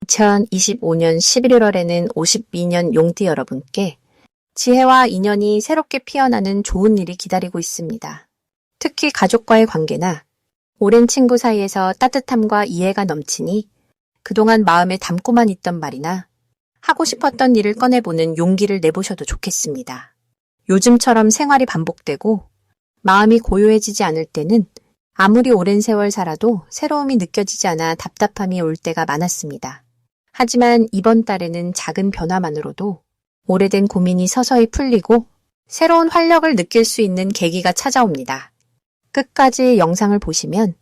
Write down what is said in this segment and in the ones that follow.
2025년 11월에는 52년 용띠 여러분께 지혜와 인연이 새롭게 피어나는 좋은 일이 기다리고 있습니다. 특히 가족과의 관계나 오랜 친구 사이에서 따뜻함과 이해가 넘치니 그동안 마음에 담고만 있던 말이나 하고 싶었던 일을 꺼내보는 용기를 내보셔도 좋겠습니다. 요즘처럼 생활이 반복되고 마음이 고요해지지 않을 때는 아무리 오랜 세월 살아도 새로움이 느껴지지 않아 답답함이 올 때가 많았습니다. 하지만 이번 달에는 작은 변화만으로도 오래된 고민이 서서히 풀리고 새로운 활력을 느낄 수 있는 계기가 찾아옵니다. 끝까지 영상을 보시면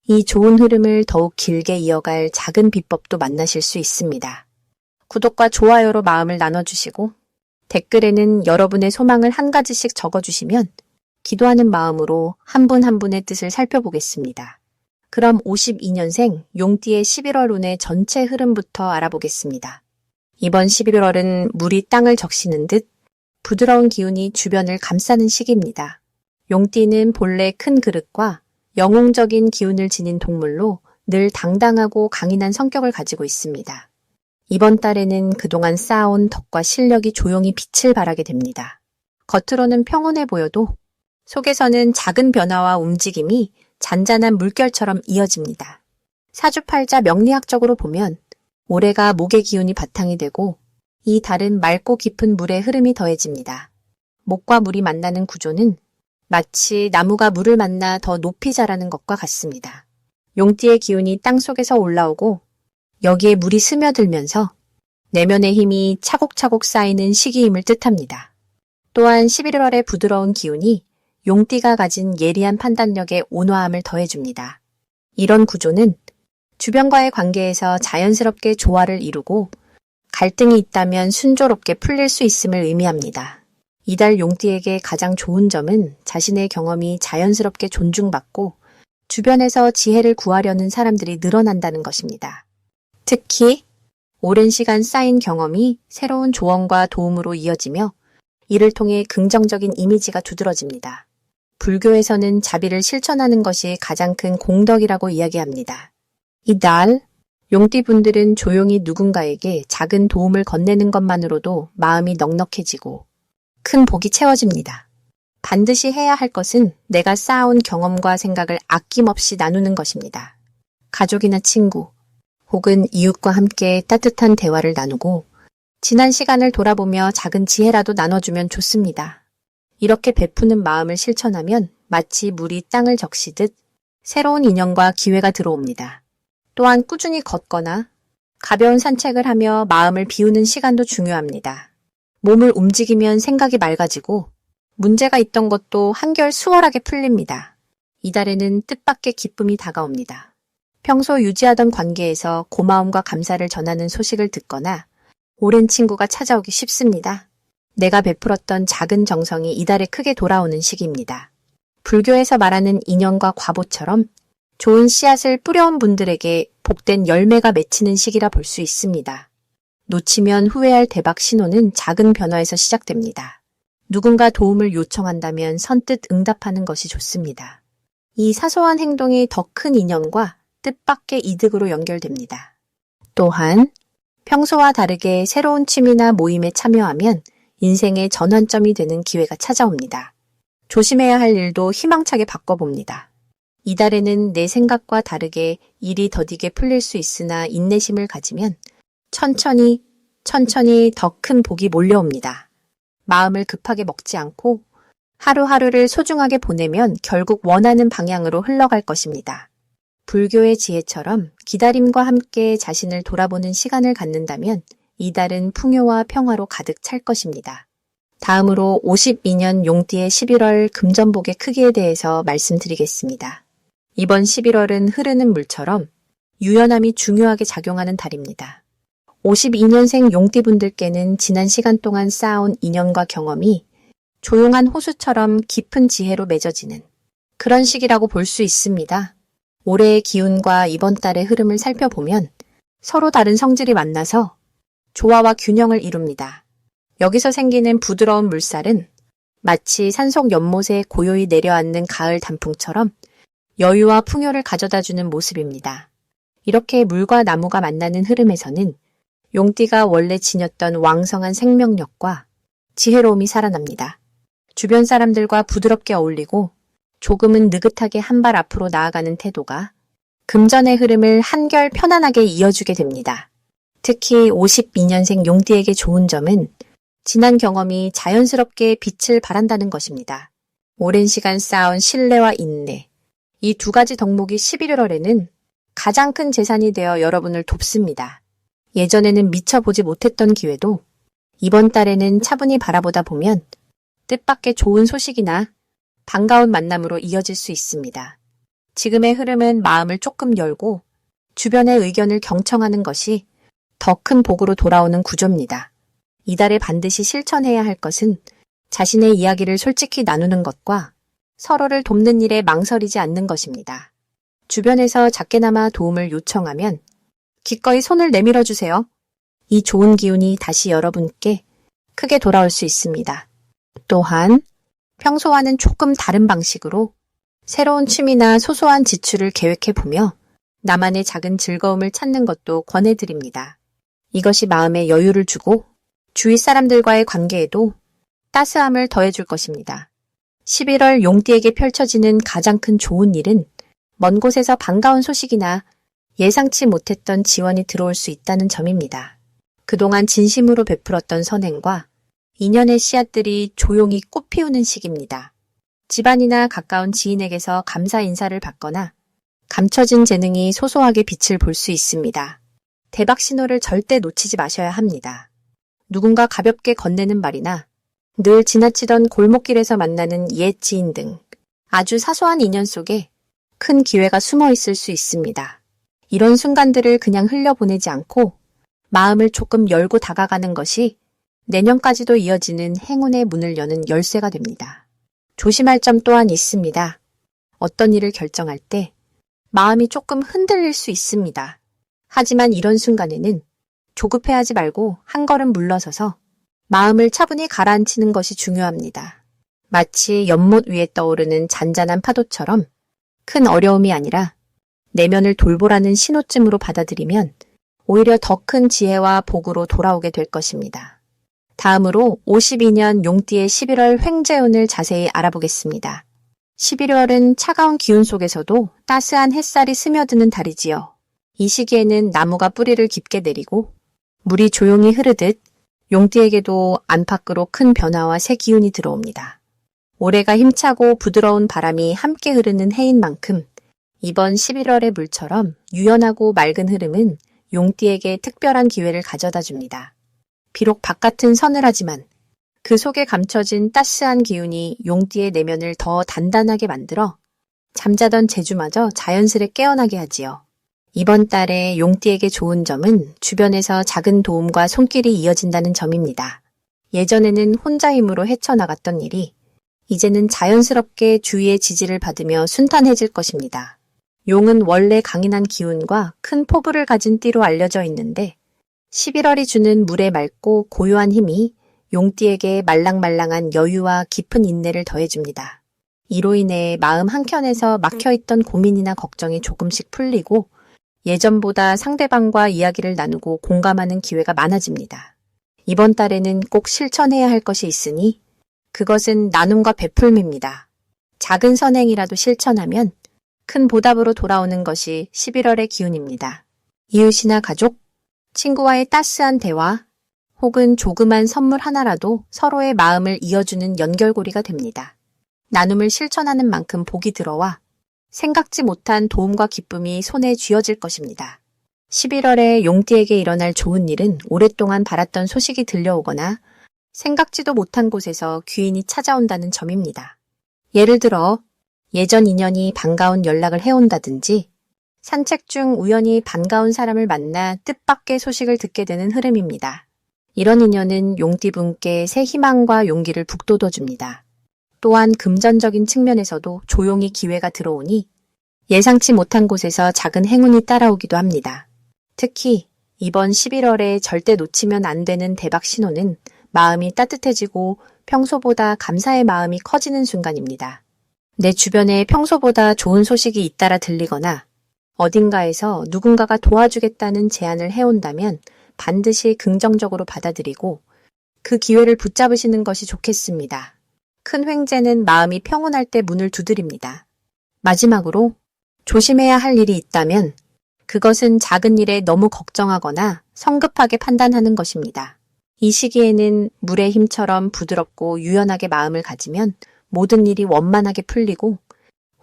이 좋은 흐름을 더욱 길게 이어갈 작은 비법도 만나실 수 있습니다. 구독과 좋아요로 마음을 나눠주시고 댓글에는 여러분의 소망을 한 가지씩 적어주시면 기도하는 마음으로 한 분 한 분의 뜻을 살펴보겠습니다. 그럼 52년생 용띠의 11월 운의 전체 흐름부터 알아보겠습니다. 이번 11월은 물이 땅을 적시는 듯 부드러운 기운이 주변을 감싸는 시기입니다. 용띠는 본래 큰 그릇과 영웅적인 기운을 지닌 동물로 늘 당당하고 강인한 성격을 가지고 있습니다. 이번 달에는 그동안 쌓아온 덕과 실력이 조용히 빛을 발하게 됩니다. 겉으로는 평온해 보여도 속에서는 작은 변화와 움직임이 잔잔한 물결처럼 이어집니다. 사주팔자 명리학적으로 보면 올해가 목의 기운이 바탕이 되고 이 달은 맑고 깊은 물의 흐름이 더해집니다. 목과 물이 만나는 구조는 마치 나무가 물을 만나 더 높이 자라는 것과 같습니다. 용띠의 기운이 땅속에서 올라오고 여기에 물이 스며들면서 내면의 힘이 차곡차곡 쌓이는 시기임을 뜻합니다. 또한 11월의 부드러운 기운이 용띠가 가진 예리한 판단력에 온화함을 더해줍니다. 이런 구조는 주변과의 관계에서 자연스럽게 조화를 이루고 갈등이 있다면 순조롭게 풀릴 수 있음을 의미합니다. 이달 용띠에게 가장 좋은 점은 자신의 경험이 자연스럽게 존중받고 주변에서 지혜를 구하려는 사람들이 늘어난다는 것입니다. 특히 오랜 시간 쌓인 경험이 새로운 조언과 도움으로 이어지며 이를 통해 긍정적인 이미지가 두드러집니다. 불교에서는 자비를 실천하는 것이 가장 큰 공덕이라고 이야기합니다. 이달 용띠분들은 조용히 누군가에게 작은 도움을 건네는 것만으로도 마음이 넉넉해지고 큰 복이 채워집니다. 반드시 해야 할 것은 내가 쌓아온 경험과 생각을 아낌없이 나누는 것입니다. 가족이나 친구 혹은 이웃과 함께 따뜻한 대화를 나누고 지난 시간을 돌아보며 작은 지혜라도 나눠주면 좋습니다. 이렇게 베푸는 마음을 실천하면 마치 물이 땅을 적시듯 새로운 인연과 기회가 들어옵니다. 또한 꾸준히 걷거나 가벼운 산책을 하며 마음을 비우는 시간도 중요합니다. 몸을 움직이면 생각이 맑아지고 문제가 있던 것도 한결 수월하게 풀립니다. 이달에는 뜻밖의 기쁨이 다가옵니다. 평소 유지하던 관계에서 고마움과 감사를 전하는 소식을 듣거나 오랜 친구가 찾아오기 쉽습니다. 내가 베풀었던 작은 정성이 이달에 크게 돌아오는 시기입니다. 불교에서 말하는 인연과 과보처럼 좋은 씨앗을 뿌려온 분들에게 복된 열매가 맺히는 시기라 볼 수 있습니다. 놓치면 후회할 대박 신호는 작은 변화에서 시작됩니다. 누군가 도움을 요청한다면 선뜻 응답하는 것이 좋습니다. 이 사소한 행동이 더 큰 인연과 뜻밖의 이득으로 연결됩니다. 또한 평소와 다르게 새로운 취미나 모임에 참여하면 인생의 전환점이 되는 기회가 찾아옵니다. 조심해야 할 일도 희망차게 바꿔봅니다. 이달에는 내 생각과 다르게 일이 더디게 풀릴 수 있으나 인내심을 가지면 천천히 더 큰 복이 몰려옵니다. 마음을 급하게 먹지 않고 하루하루를 소중하게 보내면 결국 원하는 방향으로 흘러갈 것입니다. 불교의 지혜처럼 기다림과 함께 자신을 돌아보는 시간을 갖는다면 이달은 풍요와 평화로 가득 찰 것입니다. 다음으로 52년 용띠의 11월 금전복의 크기에 대해서 말씀드리겠습니다. 이번 11월은 흐르는 물처럼 유연함이 중요하게 작용하는 달입니다. 52년생 용띠분들께는 지난 시간 동안 쌓아온 인연과 경험이 조용한 호수처럼 깊은 지혜로 맺어지는 그런 시기라고 볼 수 있습니다. 올해의 기운과 이번 달의 흐름을 살펴보면 서로 다른 성질이 만나서 조화와 균형을 이룹니다. 여기서 생기는 부드러운 물살은 마치 산속 연못에 고요히 내려앉는 가을 단풍처럼 여유와 풍요를 가져다주는 모습입니다. 이렇게 물과 나무가 만나는 흐름에서는 용띠가 원래 지녔던 왕성한 생명력과 지혜로움이 살아납니다. 주변 사람들과 부드럽게 어울리고 조금은 느긋하게 한 발 앞으로 나아가는 태도가 금전의 흐름을 한결 편안하게 이어주게 됩니다. 특히 52년생 용띠에게 좋은 점은 지난 경험이 자연스럽게 빛을 발한다는 것입니다. 오랜 시간 쌓아온 신뢰와 인내, 이 두 가지 덕목이 11월에는 가장 큰 재산이 되어 여러분을 돕습니다. 예전에는 미처 보지 못했던 기회도 이번 달에는 차분히 바라보다 보면 뜻밖의 좋은 소식이나 반가운 만남으로 이어질 수 있습니다. 지금의 흐름은 마음을 조금 열고 주변의 의견을 경청하는 것이 더 큰 복으로 돌아오는 구조입니다. 이달에 반드시 실천해야 할 것은 자신의 이야기를 솔직히 나누는 것과 서로를 돕는 일에 망설이지 않는 것입니다. 주변에서 작게나마 도움을 요청하면 기꺼이 손을 내밀어 주세요. 이 좋은 기운이 다시 여러분께 크게 돌아올 수 있습니다. 또한 평소와는 조금 다른 방식으로 새로운 취미나 소소한 지출을 계획해보며 나만의 작은 즐거움을 찾는 것도 권해드립니다. 이것이 마음에 여유를 주고 주위 사람들과의 관계에도 따스함을 더해줄 것입니다. 11월 용띠에게 펼쳐지는 가장 큰 좋은 일은 먼 곳에서 반가운 소식이나 예상치 못했던 지원이 들어올 수 있다는 점입니다. 그동안 진심으로 베풀었던 선행과 인연의 씨앗들이 조용히 꽃 피우는 시기입니다. 집안이나 가까운 지인에게서 감사 인사를 받거나 감춰진 재능이 소소하게 빛을 볼 수 있습니다. 대박 신호를 절대 놓치지 마셔야 합니다. 누군가 가볍게 건네는 말이나 늘 지나치던 골목길에서 만나는 옛 지인 등 아주 사소한 인연 속에 큰 기회가 숨어 있을 수 있습니다. 이런 순간들을 그냥 흘려보내지 않고 마음을 조금 열고 다가가는 것이 내년까지도 이어지는 행운의 문을 여는 열쇠가 됩니다. 조심할 점 또한 있습니다. 어떤 일을 결정할 때 마음이 조금 흔들릴 수 있습니다. 하지만 이런 순간에는 조급해하지 말고 한 걸음 물러서서 마음을 차분히 가라앉히는 것이 중요합니다. 마치 연못 위에 떠오르는 잔잔한 파도처럼 큰 어려움이 아니라 내면을 돌보라는 신호쯤으로 받아들이면 오히려 더 큰 지혜와 복으로 돌아오게 될 것입니다. 다음으로 52년 용띠의 11월 횡재운을 자세히 알아보겠습니다. 11월은 차가운 기운 속에서도 따스한 햇살이 스며드는 달이지요. 이 시기에는 나무가 뿌리를 깊게 내리고 물이 조용히 흐르듯 용띠에게도 안팎으로 큰 변화와 새 기운이 들어옵니다. 올해가 힘차고 부드러운 바람이 함께 흐르는 해인 만큼 이번 11월의 물처럼 유연하고 맑은 흐름은 용띠에게 특별한 기회를 가져다 줍니다. 비록 바깥은 서늘하지만 그 속에 감춰진 따스한 기운이 용띠의 내면을 더 단단하게 만들어 잠자던 재주마저 자연스레 깨어나게 하지요. 이번 달에 용띠에게 좋은 점은 주변에서 작은 도움과 손길이 이어진다는 점입니다. 예전에는 혼자 힘으로 헤쳐나갔던 일이 이제는 자연스럽게 주위의 지지를 받으며 순탄해질 것입니다. 용은 원래 강인한 기운과 큰 포부를 가진 띠로 알려져 있는데 11월이 주는 물의 맑고 고요한 힘이 용띠에게 말랑말랑한 여유와 깊은 인내를 더해줍니다. 이로 인해 마음 한켠에서 막혀있던 고민이나 걱정이 조금씩 풀리고 예전보다 상대방과 이야기를 나누고 공감하는 기회가 많아집니다. 이번 달에는 꼭 실천해야 할 것이 있으니 그것은 나눔과 베풀미입니다. 작은 선행이라도 실천하면 큰 보답으로 돌아오는 것이 11월의 기운입니다. 이웃이나 가족, 친구와의 따스한 대화, 혹은 조그만 선물 하나라도 서로의 마음을 이어주는 연결고리가 됩니다. 나눔을 실천하는 만큼 복이 들어와 생각지 못한 도움과 기쁨이 손에 쥐어질 것입니다. 11월에 용띠에게 일어날 좋은 일은 오랫동안 바랐던 소식이 들려오거나 생각지도 못한 곳에서 귀인이 찾아온다는 점입니다. 예를 들어 예전 인연이 반가운 연락을 해온다든지 산책 중 우연히 반가운 사람을 만나 뜻밖의 소식을 듣게 되는 흐름입니다. 이런 인연은 용띠분께 새 희망과 용기를 북돋워줍니다. 또한 금전적인 측면에서도 조용히 기회가 들어오니 예상치 못한 곳에서 작은 행운이 따라오기도 합니다. 특히 이번 11월에 절대 놓치면 안 되는 대박 신호는 마음이 따뜻해지고 평소보다 감사의 마음이 커지는 순간입니다. 내 주변에 평소보다 좋은 소식이 잇따라 들리거나 어딘가에서 누군가가 도와주겠다는 제안을 해온다면 반드시 긍정적으로 받아들이고 그 기회를 붙잡으시는 것이 좋겠습니다. 큰 횡재는 마음이 평온할 때 문을 두드립니다. 마지막으로 조심해야 할 일이 있다면 그것은 작은 일에 너무 걱정하거나 성급하게 판단하는 것입니다. 이 시기에는 물의 힘처럼 부드럽고 유연하게 마음을 가지면 모든 일이 원만하게 풀리고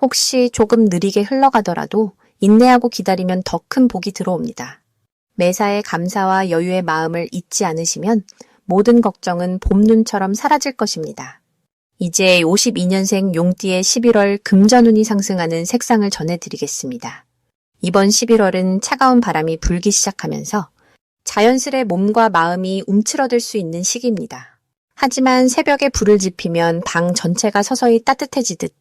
혹시 조금 느리게 흘러가더라도 인내하고 기다리면 더 큰 복이 들어옵니다. 매사에 감사와 여유의 마음을 잊지 않으시면 모든 걱정은 봄눈처럼 사라질 것입니다. 이제 52년생 용띠의 11월 금전운이 상승하는 색상을 전해드리겠습니다. 이번 11월은 차가운 바람이 불기 시작하면서 자연스레 몸과 마음이 움츠러들 수 있는 시기입니다. 하지만 새벽에 불을 지피면 방 전체가 서서히 따뜻해지듯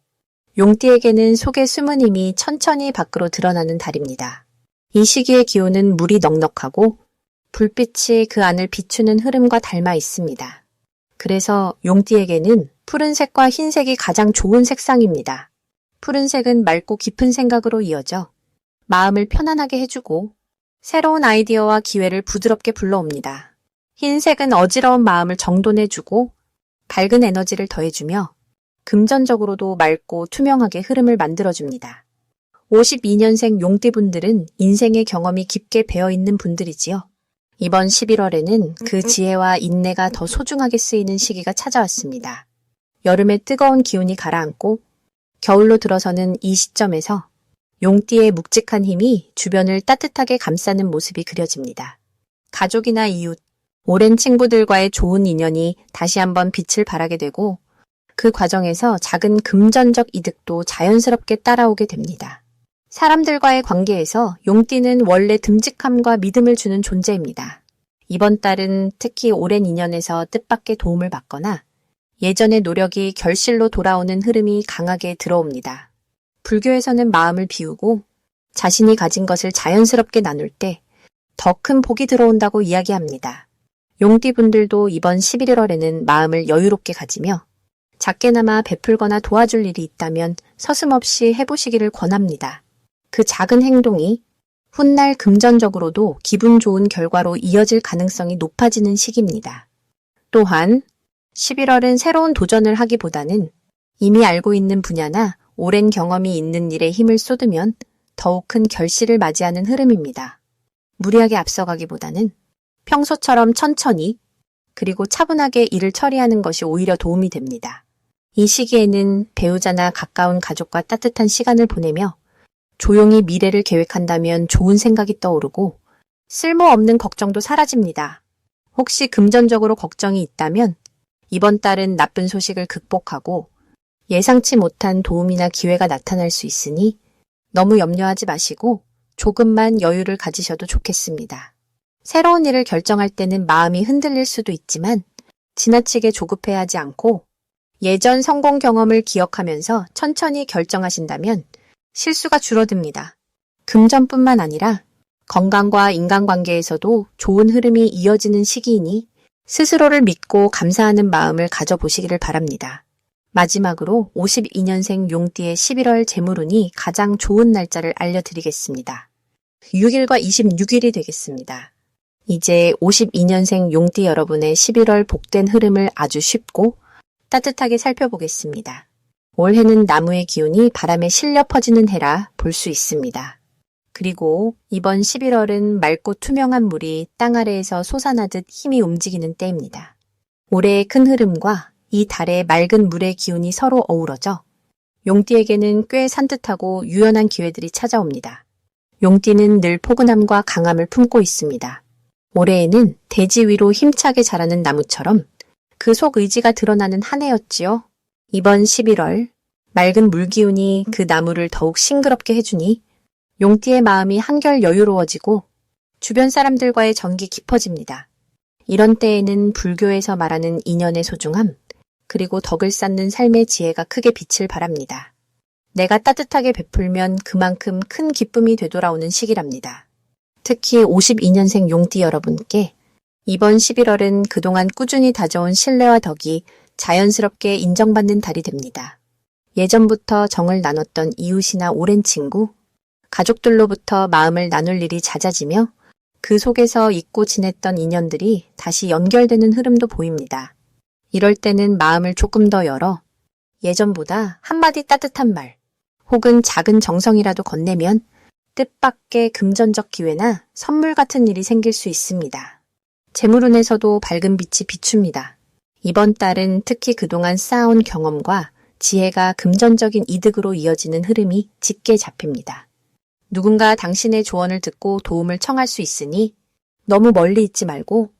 용띠에게는 속에 숨은 힘이 천천히 밖으로 드러나는 달입니다. 이 시기의 기온은 물이 넉넉하고 불빛이 그 안을 비추는 흐름과 닮아 있습니다. 그래서 용띠에게는 푸른색과 흰색이 가장 좋은 색상입니다. 푸른색은 맑고 깊은 생각으로 이어져 마음을 편안하게 해주고 새로운 아이디어와 기회를 부드럽게 불러옵니다. 흰색은 어지러운 마음을 정돈해주고 밝은 에너지를 더해주며 금전적으로도 맑고 투명하게 흐름을 만들어줍니다. 52년생 용띠분들은 인생의 경험이 깊게 배어있는 분들이지요. 이번 11월에는 그 지혜와 인내가 더 소중하게 쓰이는 시기가 찾아왔습니다. 여름의 뜨거운 기운이 가라앉고 겨울로 들어서는 이 시점에서 용띠의 묵직한 힘이 주변을 따뜻하게 감싸는 모습이 그려집니다. 가족이나 이웃, 오랜 친구들과의 좋은 인연이 다시 한번 빛을 발하게 되고 그 과정에서 작은 금전적 이득도 자연스럽게 따라오게 됩니다. 사람들과의 관계에서 용띠는 원래 듬직함과 믿음을 주는 존재입니다. 이번 달은 특히 오랜 인연에서 뜻밖의 도움을 받거나 예전의 노력이 결실로 돌아오는 흐름이 강하게 들어옵니다. 불교에서는 마음을 비우고 자신이 가진 것을 자연스럽게 나눌 때 더 큰 복이 들어온다고 이야기합니다. 용띠분들도 이번 11월에는 마음을 여유롭게 가지며 작게나마 베풀거나 도와줄 일이 있다면 서슴없이 해보시기를 권합니다. 그 작은 행동이 훗날 금전적으로도 기분 좋은 결과로 이어질 가능성이 높아지는 시기입니다. 또한 11월은 새로운 도전을 하기보다는 이미 알고 있는 분야나 오랜 경험이 있는 일에 힘을 쏟으면 더욱 큰 결실을 맞이하는 흐름입니다. 무리하게 앞서가기보다는 평소처럼 천천히 그리고 차분하게 일을 처리하는 것이 오히려 도움이 됩니다. 이 시기에는 배우자나 가까운 가족과 따뜻한 시간을 보내며 조용히 미래를 계획한다면 좋은 생각이 떠오르고 쓸모없는 걱정도 사라집니다. 혹시 금전적으로 걱정이 있다면 이번 달은 나쁜 소식을 극복하고 예상치 못한 도움이나 기회가 나타날 수 있으니 너무 염려하지 마시고 조금만 여유를 가지셔도 좋겠습니다. 새로운 일을 결정할 때는 마음이 흔들릴 수도 있지만 지나치게 조급해하지 않고 예전 성공 경험을 기억하면서 천천히 결정하신다면 실수가 줄어듭니다. 금전뿐만 아니라 건강과 인간관계에서도 좋은 흐름이 이어지는 시기이니 스스로를 믿고 감사하는 마음을 가져보시기를 바랍니다. 마지막으로 52년생 용띠의 11월 재물운이 가장 좋은 날짜를 알려드리겠습니다. 6일과 26일이 되겠습니다. 이제 52년생 용띠 여러분의 11월 복된 흐름을 아주 쉽고 따뜻하게 살펴보겠습니다. 올해는 나무의 기운이 바람에 실려 퍼지는 해라 볼 수 있습니다. 그리고 이번 11월은 맑고 투명한 물이 땅 아래에서 솟아나듯 힘이 움직이는 때입니다. 올해의 큰 흐름과 이 달의 맑은 물의 기운이 서로 어우러져 용띠에게는 꽤 산뜻하고 유연한 기회들이 찾아옵니다. 용띠는 늘 포근함과 강함을 품고 있습니다. 올해에는 대지 위로 힘차게 자라는 나무처럼 그 속 의지가 드러나는 한 해였지요. 이번 11월 맑은 물기운이 그 나무를 더욱 싱그럽게 해주니 용띠의 마음이 한결 여유로워지고 주변 사람들과의 정이 깊어집니다. 이런 때에는 불교에서 말하는 인연의 소중함, 그리고 덕을 쌓는 삶의 지혜가 크게 빛을 발합니다. 내가 따뜻하게 베풀면 그만큼 큰 기쁨이 되돌아오는 시기랍니다. 특히 52년생 용띠 여러분께 이번 11월은 그동안 꾸준히 다져온 신뢰와 덕이 자연스럽게 인정받는 달이 됩니다. 예전부터 정을 나눴던 이웃이나 오랜 친구, 가족들로부터 마음을 나눌 일이 잦아지며 그 속에서 잊고 지냈던 인연들이 다시 연결되는 흐름도 보입니다. 이럴 때는 마음을 조금 더 열어 예전보다 한마디 따뜻한 말 혹은 작은 정성이라도 건네면 뜻밖의 금전적 기회나 선물 같은 일이 생길 수 있습니다. 재물운에서도 밝은 빛이 비춥니다. 이번 달은 특히 그동안 쌓아온 경험과 지혜가 금전적인 이득으로 이어지는 흐름이 짙게 잡힙니다. 누군가 당신의 조언을 듣고 도움을 청할 수 있으니 너무 멀리 있지 말고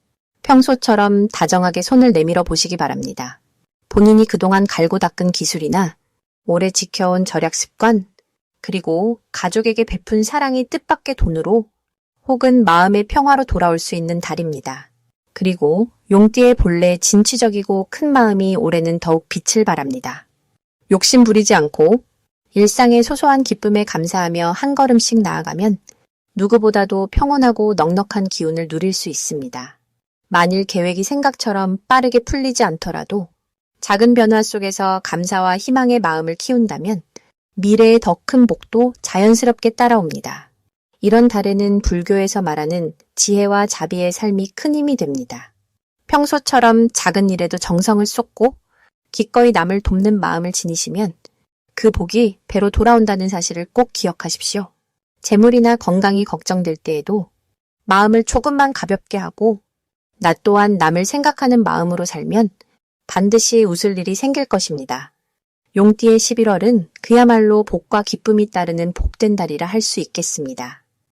평소처럼 다정하게 손을 내밀어 보시기 바랍니다. 본인이 그동안 갈고 닦은 기술이나 오래 지켜온 절약 습관, 그리고 가족에게 베푼 사랑이 뜻밖의 돈으로 혹은 마음의 평화로 돌아올 수 있는 달입니다. 그리고 용띠의 본래 진취적이고 큰 마음이 올해는 더욱 빛을 발합니다. 욕심 부리지 않고 일상의 소소한 기쁨에 감사하며 한 걸음씩 나아가면 누구보다도 평온하고 넉넉한 기운을 누릴 수 있습니다. 만일 계획이 생각처럼 빠르게 풀리지 않더라도 작은 변화 속에서 감사와 희망의 마음을 키운다면 미래의 더 큰 복도 자연스럽게 따라옵니다. 이런 달에는 불교에서 말하는 지혜와 자비의 삶이 큰 힘이 됩니다. 평소처럼 작은 일에도 정성을 쏟고 기꺼이 남을 돕는 마음을 지니시면 그 복이 배로 돌아온다는 사실을 꼭 기억하십시오. 재물이나 건강이 걱정될 때에도 마음을 조금만 가볍게 하고 나 또한 남을 생각하는 마음으로 살면 반드시 웃을 일이 생길 것입니다. 용띠의 11월은 그야말로 복과 기쁨이 따르는 복된 달이라 할 수 있겠습니다.